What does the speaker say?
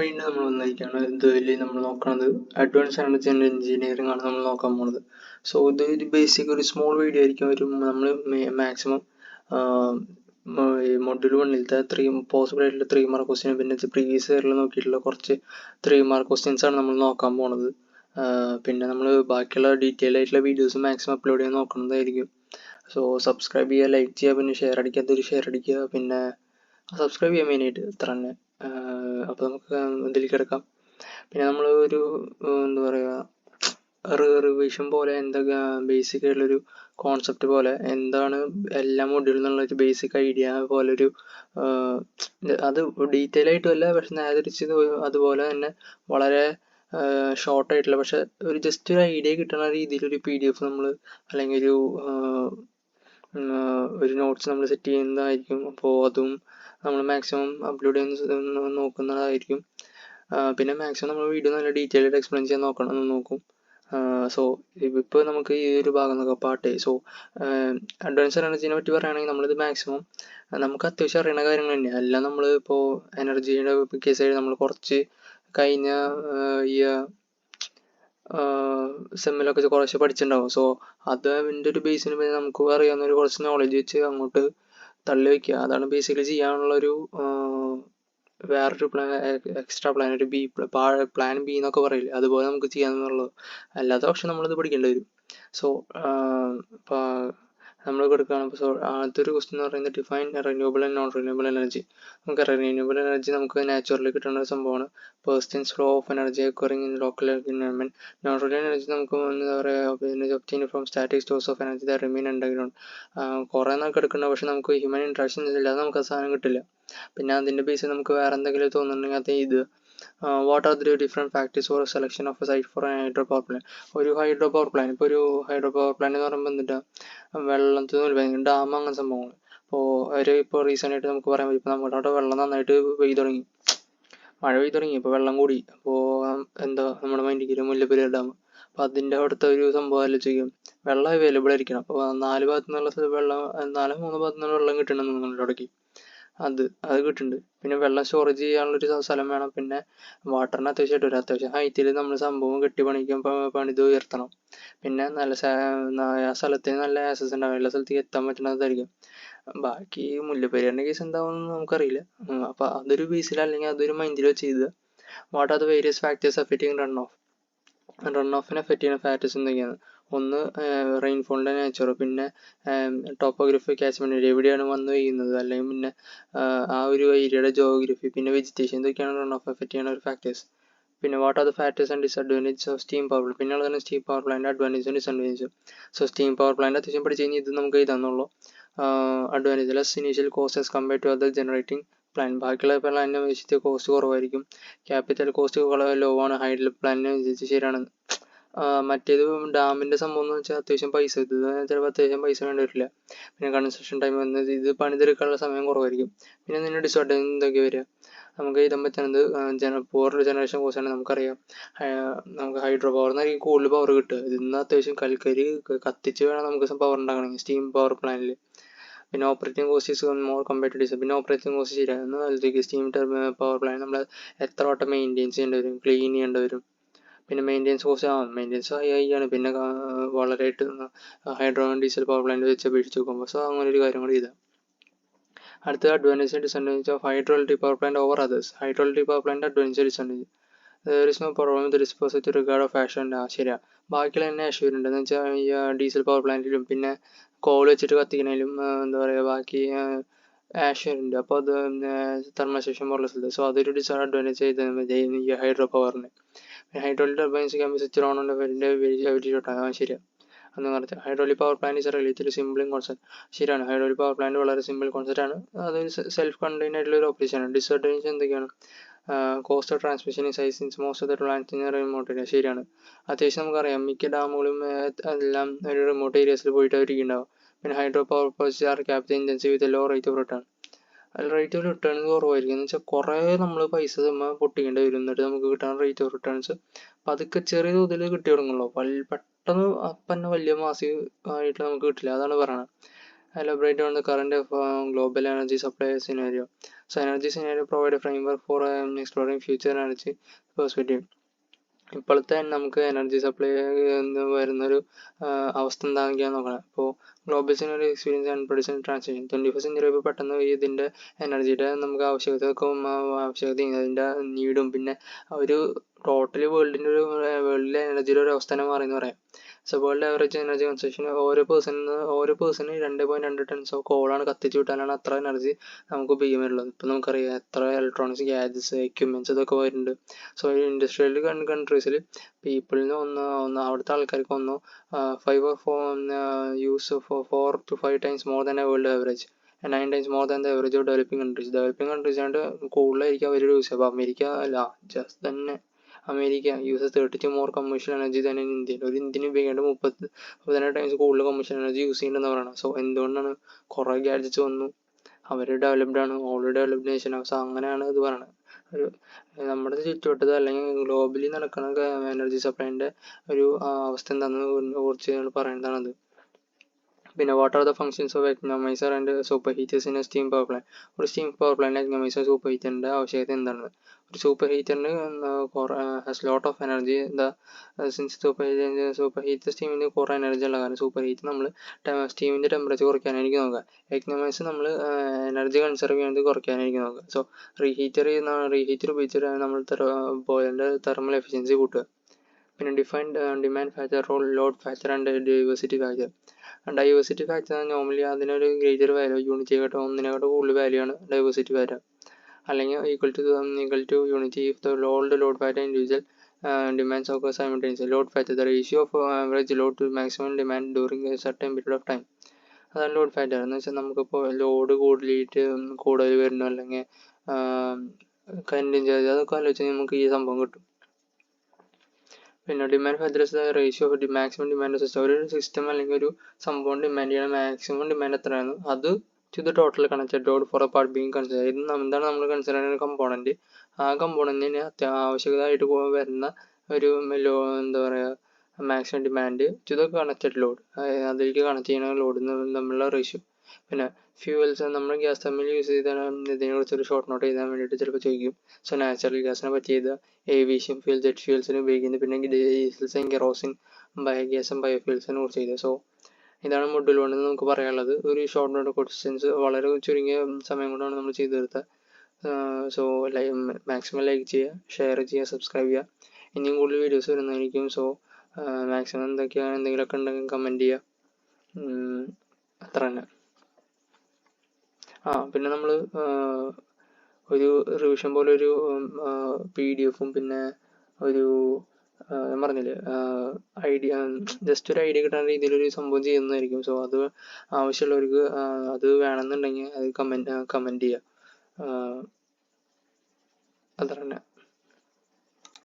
വീണ്ടും നമ്മൾ വന്നിരിക്കുകയാണ്. ഇതിൽ നമ്മൾ നോക്കുന്നത് അഡ്വാൻസ് എനർജി ആൻഡ് എഞ്ചിനീയറിംഗ് ആണ് നമ്മൾ നോക്കാൻ പോകുന്നത്. സോ ഇത് ഒരു ബേസിക് ഒരു സ്മോൾ വീഡിയോ ആയിരിക്കും. ഒരു നമ്മൾ മാക്സിമം മൊഡ്യൂൾ 1-ത്തെ പോസിബിൾ ആയിട്ടുള്ള 3 മാർക്ക് ക്വസ്റ്റ്യൻ, പിന്നെ പ്രീവിയസ് ഇയറിൽ നോക്കിയിട്ടുള്ള കുറച്ച് 3 മാർക്ക് ക്വസ്റ്റ്യൻസ് ആണ് നമ്മൾ നോക്കാൻ പോകുന്നത്. പിന്നെ നമ്മൾ ബാക്കിയുള്ള ഡീറ്റെയിൽ ആയിട്ടുള്ള വീഡിയോസ് മാക്സിമം അപ്ലോഡ് ചെയ്യാൻ നോക്കുന്നതായിരിക്കും. സോ സബ്സ്ക്രൈബ് ചെയ്യുക, ലൈക്ക് ചെയ്യുക, പിന്നെ ഷെയർ അടിക്കാത്തൊരു ഷെയർ അടിക്കുക, പിന്നെ സബ്സ്ക്രൈബ് ചെയ്യാൻ മെയിനായിട്ട് ഇത്ര തന്നെ. അപ്പോൾ നമുക്ക് ഇതിൽ കിടക്കാം. പിന്നെ നമ്മൾ ഒരു എന്താ പറയുക, റിവിഷൻ പോലെ എന്തൊക്കെ ബേസിക് ആയിട്ടുള്ളൊരു കോൺസെപ്റ്റ് പോലെ എന്താണ് എല്ലാ മൊഡ്യൂളിൽ നിന്നുള്ളൊരു ബേസിക് ഐഡിയ പോലൊരു അത് ഡീറ്റെയിൽ ആയിട്ടുമല്ല, പക്ഷെ നേരെ അതുപോലെ തന്നെ വളരെ ഷോർട്ടായിട്ടുള്ള, പക്ഷെ ഒരു ജസ്റ്റ് ഒരു ഐഡിയ കിട്ടുന്ന രീതിയിലൊരു PDF നമ്മൾ അല്ലെങ്കിൽ ഒരു നോട്ട്സ് നമ്മൾ സെറ്റ് ചെയ്യുന്നതായിരിക്കും. അപ്പോൾ അതും നമ്മൾ മാക്സിമം അപ്ലോഡ് ചെയ്യാൻ നോക്കുന്നതായിരിക്കും. പിന്നെ മാക്സിമം നമ്മൾ വീഡിയോ നല്ല ഡീറ്റെയിൽ ആയിട്ട് എക്സ്പ്ലെയിൻ ചെയ്യാൻ നോക്കും. സോ ഇപ്പോൾ നമുക്ക് ഈ ഒരു ഭാഗം നോക്കാം, പാർട്ട്. സോ അഡ്വാൻസ് എനർജീനെ പറ്റി പറയുകയാണെങ്കിൽ നമ്മളിത് മാക്സിമം നമുക്ക് അത്യാവശ്യം അറിയുന്ന കാര്യങ്ങൾ തന്നെയാണ്. എല്ലാം നമ്മൾ ഇപ്പോൾ എനർജിയുടെ കേസായിട്ട് നമ്മൾ കുറച്ച് കഴിഞ്ഞ ഈ സെമ്മിലൊക്കെ കുറച്ച് പഠിച്ചിട്ടുണ്ടാവും. സോ അതിൻ്റെ ഒരു ബേസിന് പിന്നെ നമുക്ക് അറിയാവുന്ന ഒരു കുറച്ച് നോളജ് വെച്ച് അങ്ങോട്ട് തള്ളി വയ്ക്കുക. അതാണ് ബേസിക്കലി ചെയ്യാനുള്ളൊരു വേറൊരു എക്സ്ട്രാ പ്ലാൻ, ഒരു പ്ലാൻ ബി എന്നൊക്കെ പറയില്ലേ, അതുപോലെ നമുക്ക് ചെയ്യാമെന്നുള്ളത്. അല്ലാത്ത പക്ഷെ നമ്മളിത് പഠിക്കേണ്ടി വരും. സോ നമ്മൾ കൊടുക്കുകയാണ്. സോ ആദ്യത്തെ ഒരു ക്വസ്റ്റ്യൻ എന്ന് പറയുന്നത് define renewable and non renewable energy. നമുക്ക് റിന്യൂവബിൾ എനർജി നമുക്ക് നാച്ചുറലി കിട്ടുന്ന ഒരു സംഭവമാണ്. Persistent flow of energy occurring in local environment. Non renewable energy നമുക്ക് എന്താ പറയുക, obtained from static stores of energy that remain underground. കുറേ നാൾക്ക് എടുക്കണം, പക്ഷെ നമുക്ക് ഹ്യൂമൻ ഇൻട്രാക്ഷൻസ് ഇല്ലാതെ നമുക്ക് ആ സാധനം കിട്ടില്ല. പിന്നെ അതിൻ്റെ ബേസിൽ നമുക്ക് വേറെ എന്തെങ്കിലും തോന്നുന്നുണ്ടെങ്കിൽ അത് ഇത് what are the different factors for selection of a site for hydro power plan. ഒരു ഹൈഡ്രോ പവർ പ്ലാൻ, ഇപ്പോൾ ഒരു ഹൈഡ്രോ പവർ പ്ലാൻ എന്ന് പറയുമ്പോൾ എന്നിട്ട് വെള്ളത്തിൽ നിന്ന് ഡാം അങ്ങനെ സംഭവങ്ങൾ. ഇപ്പോൾ റീസെൻ്റ് ആയിട്ട് നമുക്ക് പറയാൻ പറ്റും, ഇപ്പോൾ നമ്മുടെ അവിടെ വെള്ളം നന്നായിട്ട് പെയ്തു തുടങ്ങി, മഴ പെയ്തു തുടങ്ങി, ഇപ്പോൾ വെള്ളം കൂടി. അപ്പോൾ എന്താ നമ്മുടെ മൈൻഡിൽ മുല്ലപ്പെരിയാർ ഡാം. അപ്പോൾ അതിൻ്റെ അവിടുത്തെ ഒരു സംഭവം ആലോചിക്കും, വെള്ളം അവൈലബിൾ ആയിരിക്കണം. അപ്പോൾ 4 ഭാഗത്തു നിന്നുള്ള വെള്ളം, 3 ഭാഗത്തു നിന്നുള്ള വെള്ളം കിട്ടണമെന്ന് നിങ്ങളുടെ അവിടേക്ക് അത് കിട്ടുന്നുണ്ട്. പിന്നെ വെള്ളം സ്റ്റോറേജ് ചെയ്യാനുള്ളൊരു സ്ഥലം വേണം. പിന്നെ വാട്ടറിന് അത്യാവശ്യമായിട്ട് അത്യാവശ്യം ഹൈറ്റിൽ നമ്മൾ സംഭവം പണിത് ഉയർത്തണം. പിന്നെ ആ സ്ഥലത്തിന് നല്ല ആക്സസ് ഉണ്ടാവും, എല്ലാ സ്ഥലത്തേക്ക് എത്താൻ പറ്റുന്നതായിരിക്കും. ബാക്കി മുല്ലപ്പെരിയാറിൻ്റെ കേസ് എന്താവുമെന്ന് നമുക്കറിയില്ല. അപ്പോൾ അതൊരു ബേസിൽ അല്ലെങ്കിൽ അതൊരു മൈൻഡിൽ വെച്ച് ചെയ്ത് what are the various factors affecting റൺ ഓഫിനെ എഫക്റ്റ് ചെയ്യുന്ന ഫാക്ടേഴ്സ് എന്തൊക്കെയാണ്? ഒന്ന് റെയിൻഫോളിൻ്റെ നേച്ചർ, പിന്നെ ടോപ്പോഗ്രഫി, കാച്ച്മെൻറ്റ് ഏരിയ, എവിടെയാണ് വന്ന് പെയ്യുന്നത്, അല്ലെങ്കിൽ പിന്നെ ആ ഒരു ഏരിയയുടെ ജോഗ്രഫി, പിന്നെ വെജിറ്റേഷൻ, ഇതൊക്കെയാണ് റൺ ഓഫ് എഫക്റ്റ് ചെയ്യുന്ന ഒരു ഫാക്ടേഴ്സ്. പിന്നെ what are the factors and disadvantages of steam power plant. പിന്നെ ഉള്ളതാണ് സ്റ്റീം പവർ പ്ലാന്റ് അഡ്വാൻറ്റേജും ഡിസഡ്വാൻറ്റേജും. സോ സ്റ്റീം പവർ പ്ലാന്റ് അത്യാവശ്യം പഠിച്ച് കഴിഞ്ഞാൽ ഇത് നമുക്ക് എഴുതാന്നുള്ളൂ. Advantage less initial cost as compared to other generating plant. ബാക്കിയുള്ള പ്ലാനിനെ അപേക്ഷിച്ച് കോസ്റ്റ് കുറവായിരിക്കും. ക്യാപിറ്റൽ കോസ്റ്റ് ലോ ആണ് ഹൈഡ്രൽ പ്ലാനിനെ അനുസരിച്ച്. ശരിയാണ്. മറ്റേത് ഡാമിൻ്റെ സംഭവം എന്ന് വെച്ചാൽ അത്യാവശ്യം പൈസ, ഇത് ചിലപ്പോൾ അത്യാവശ്യം പൈസ വേണ്ടി വരില്ല. പിന്നെ കൺസ്ട്രക്ഷൻ ടൈം വന്നത്, ഇത് പണിതെടുക്കാനുള്ള സമയം കുറവായിരിക്കും. പിന്നെ ഇതിൻ്റെ ഡിസഡ്വാൻറ്റേജ് എന്തൊക്കെ വരിക, നമുക്ക് എഴുതാൻ പറ്റുന്നത് പോർ ജനറേഷൻ കോസ്റ്റാണ്. നമുക്കറിയാം നമുക്ക് ഹൈഡ്രോ പവർ എന്നായിരിക്കും കൂടുതൽ പവർ കിട്ടുക. ഇതിന്ന് അത്യാവശ്യം കൽക്കരി കത്തിച്ച് വേണം നമുക്ക് പവർ ഉണ്ടാക്കണമെങ്കിൽ സ്റ്റീം പവർ പ്ലാന്റിൽ. പിന്നെ operating cost is more compared to diesel. പിന്നെ ഓപ്പറേറ്റിംഗ് കോസ്റ്റ് ശരിയാണ്. അതിലേക്ക് സ്റ്റീം പവർ പ്ലാന്റ് നമ്മൾ എത്ര വട്ടം മെയിൻറ്റെയിൻ ചെയ്യേണ്ടി വരും, ക്ലീൻ ചെയ്യേണ്ടി വരും. പിന്നെ മെയിൻ്റെനൻസ് ഹൈ ആണ്. പിന്നെ വളരെയായിട്ട് ഹൈഡ്രോ ഡീസൽ പവർ പ്ലാന്റ് വെച്ച് അപേക്ഷിച്ച് നോക്കുമ്പോൾ. സോ അങ്ങനെ ഒരു കാര്യം കൂടി ഇതാണ്. അടുത്ത advantage disadvantage of hydro electric power plant over others. Hydro electric power plant advantage disadvantage. there is no problem with respect to regard of fashion. ശരിയാണ്. ബാക്കിയുള്ള തന്നെ ആശയം ഉണ്ടെന്ന് വെച്ചാൽ ഈ ഡീസൽ പവർ പ്ലാന്റിലും പിന്നെ കോൾ വെച്ചിട്ട് കത്തിക്കണേലും എന്താ പറയുക, ബാക്കി ആഷ് ഉണ്ട്. അപ്പോൾ അത് തെർമോസ്റ്റേഷൻ പോലുള്ള സ്ഥലത്ത്. സോ അതൊരു ഡിസഡ്വാൻറ്റേജ് ചെയ്ത് ഈ ഹൈഡ്രോ പവറിന്. Hydraulic turbines can be switched on ശരിയാണ്. അന്ന് പറഞ്ഞത് hydraulic power plant is related simple in concept. ശരിയാണ്. ഹൈഡ്രോളിക് പവർ പ്ലാന്റ് വളരെ സിമ്പിൾ കോൺസെപ്റ്റ് ആണ്. അതൊരു സെൽഫ് കണ്ടെയ്ൻഡ് ആയിട്ടുള്ള ഒരു ഓപ്പറേഷൻ ആണ്. ഡിസഡ്വാൻറ്റേജ് എന്തൊക്കെയാണ്? Cost of transmission size ins most of the plants in remote area. ശരിയാണ്. അത്യാവശ്യം നമുക്കറിയാം മിക്ക ഡാമുകളും എല്ലാം ഒരു റിമോട്ട് ഏരിയസിൽ പോയിട്ട് അവരിക്കുണ്ടാവും. പിന്നെ hydro power projects are capital intensive with low rate of return. Rate of returns കുറവായിരിക്കും. എന്ന് വെച്ചാൽ കുറേ നമ്മൾ പൈസ പൊട്ടിക്കേണ്ടി വരും, എന്നിട്ട് നമുക്ക് കിട്ടാൻ റേറ്റ് ഓഫ് റിട്ടേൺസ് പതുക്കെ ചെറിയ തോതിൽ കിട്ടി തുടങ്ങുള്ളൂ. പെട്ടെന്ന് അപ്പം തന്നെ വലിയ മാസീവ് ആയിട്ട് നമുക്ക് കിട്ടില്ല. അതാണ് പറയണത്. elaborate on the current global energy supply scenario. So energy scenario provide a framework for exploring future energy perspective. ഇപ്പോഴത്തെ നമുക്ക് എനർജി സപ്ലൈ എന്ന് വരുന്നൊരു അവസ്ഥ എന്താണെന്ന് നോക്കണം. ഇപ്പോൾ global scenario experience and production transition 21st century ഇപ്പോൾ പെട്ടെന്ന് ഇതിൻ്റെ എനർജിയുടെ നമുക്ക് ആവശ്യകതയും അതിൻ്റെ നീഡും പിന്നെ ഒരു ടോട്ടലി വേൾഡിലെ എനർജിയുടെ ഒരു അവസ്ഥ മാറിയെന്ന് പറയാം. So world average energy consumption ഓരോ പേഴ്സണ് 2.2 tons ഓഫ് കോളാണ് കത്തിച്ച് വിട്ടാലാണ് അത്ര എനർജി നമുക്ക് ഉപയോഗിക്കാനുള്ളത്. ഇപ്പം നമുക്കറിയാം എത്ര ഇലക്ട്രോണിക്സ് ഗാഡ്ജറ്റ്സ് എക്യുപ്മെൻറ്റ്സ് ഇതൊക്കെ വരുന്നുണ്ട്. സോ ഇൻഡസ്ട്രിയൽ കൺട്രീസിൽ പീപ്പിളിന് അവിടുത്തെ ആൾക്കാർക്ക് 4 to 5 times more than a world average and 9 times more than the average of developing countries. Developing countries ആണ്ട് കൂടുതലായിരിക്കും അവർ യൂസ് ചെയ്യുക. അപ്പോൾ അമേരിക്ക ജസ്റ്റ് തന്നെ America uses 32 more commercial energy than in India. ഒരു Indian ഉപയോഗിക്കേണ്ട 32 times കൂടുതൽ കമ്മർഷ്യൽ energy use ചെയ്യുന്നുണ്ടെന്ന് പറയുന്നത്. സോ എന്തുകൊണ്ടാണ്? കുറേ ഗാഡ്ജറ്റ്സ് വന്നു, അവർ ഡെവലപ്ഡ് ആണ്, ഓൾറെഡി ഡെവലപ്ഡ് നേഷൻ. സോ അങ്ങനെയാണ് ഇത് പറയുന്നത്. ഒരു നമ്മുടെ ചുറ്റുവട്ടത്ത് അല്ലെങ്കിൽ ഗ്ലോബലി നടക്കുന്ന എനർജി സപ്ലൈൻ്റെ ഒരു അവസ്ഥ എന്താണെന്ന് കുറിച്ച് പറയുന്നതാണത്. പിന്നെ what are the functions of economiser and super heaters in a steam power plant. ഒരു steam power plant economiser super ഹീറ്ററിൻ്റെ ആവശ്യകത എന്താണ്? ഒരു സൂപ്പർ ഹീറ്ററിന് has lot of energy. Since super heater സ്റ്റീമിന് കുറേ എനർജി ഉള്ള കാരണം സൂപ്പർ ഹീറ്റർ നമ്മൾ സ്റ്റീമിൻ്റെ ടെമ്പറേച്ചർ കുറയ്ക്കാനായിരിക്കും നോക്കുക. എക്കണോമൈസർ നമ്മൾ എനർജി കൺസർവ് ചെയ്യുന്നത് കുറയ്ക്കാനായിരിക്കും നോക്കുക. സോ റീഹീറ്റർ ഉപയോഗിച്ചിട്ട് നമ്മൾ ബോയിലറിൻ്റെ തെർമൽ എഫിഷ്യൻസി കൂട്ടുക. പിന്നെ demand factor, load factor and diversity factor. Diversity factor normally അതിനൊരു ഗ്രേറ്റർ വാല്യൂ, യൂണിറ്റിയെക്കാട്ടും ഒന്നിനെക്കാട്ടും കൂടുതൽ വാല്യൂ ആണ് ഡൈവേഴ്സിറ്റി ഫാക്ടർ. അല്ലെങ്കിൽ equal to unity if the load factor individual demands of simultaneously. Load factor the ratio of average load to maximum demand during a certain period of time. അതാണ് load factor എന്ന് വെച്ചാൽ നമുക്കിപ്പോൾ load കൂടുതൽ വരുന്നു അല്ലെങ്കിൽ continue ചെയ്ത് അതൊക്കെ ആലോചിച്ച് നമുക്ക് ഈ സംഭവം കിട്ടും. പിന്നെ demand factor is the ratio of maximum demand system. ഒരു സിസ്റ്റം അല്ലെങ്കിൽ ഒരു സംഭവം ഡിമാൻഡ് ചെയ്യണ മാക്സിമം ഡിമാൻഡ് എത്രയാണ് അത് to the total connected load for a part being consider. ഇത് എന്താണ് നമ്മൾ കൺസിഡർ ചെയ്യുന്ന കമ്പോണൻറ്റ്. ആ കമ്പോണൻറ്റിന് ആവശ്യകതയായിട്ട് വരുന്ന ഒരു എന്താ പറയുക maximum demand to the connected load, അതിലേക്ക് കണക്ട് ചെയ്യുന്ന ലോഡിൽ തമ്മിലുള്ള റേഷ്യോ. പിന്നെ ഫ്യൂവൽസ് നമ്മൾ ഗ്യാസ് തമ്മിൽ യൂസ് ചെയ്താണ് ഇതിനെക്കുറിച്ചൊരു ഷോർട്ട് നോട്ട് എഴുതാൻ വേണ്ടിയിട്ട് ചിലപ്പോൾ ചോദിക്കും. സോ നാച്ചുറൽ ഗ്യാസിനെ പറ്റി എഴുതുക, ഏവിയേഷൻ ഫ്യൂൽ, ജെറ്റ് ഫ്യൂൽസിന് ഉപയോഗിക്കുന്നത്, പിന്നെ ഡീസൽസ്, കെറോസിൻ, ബയോഗ്യാസും ബയോഫ്യൂൽസിനെ കുറിച്ച് എഴുതുക. സോ ഇതാണ് മൊഡ്യൂൾ 1 നമുക്ക് പറയാനുള്ളത്. ഒരു ഷോർട്ട് നോട്ട് ക്വസ്റ്റ്യൻസ് വളരെ ചുരുങ്ങിയ സമയം കൊണ്ടാണ് നമ്മൾ ചെയ്തു തീർത്തത്. സോ മാക്സിമം ലൈക്ക് ചെയ്യുക, ഷെയർ ചെയ്യുക, സബ്സ്ക്രൈബ് ചെയ്യുക. ഇനിയും കൂടുതൽ വീഡിയോസ് വരുന്നതായിരിക്കും. സോ മാക്സിമം എന്തെങ്കിലുമൊക്കെ ഉണ്ടെങ്കിൽ കമൻറ്റ് ചെയ്യുക. അത്ര തന്നെ. പിന്നെ നമ്മൾ ഒരു റിവിഷൻ പോലെ ഒരു PDF-ഉം പിന്നെ ഒരു ഞാൻ പറഞ്ഞില്ലേ ജസ്റ്റ് ഒരു ഐഡിയ കിട്ടാൻ രീതിയിലൊരു സംഭവം ചെയ്യുന്നതായിരിക്കും. സോ അത് ആവശ്യമുള്ളവർക്ക് അത് വേണമെന്നുണ്ടെങ്കിൽ അത് കമൻറ്റ് ചെയ്യുക. അത്ര തന്നെ.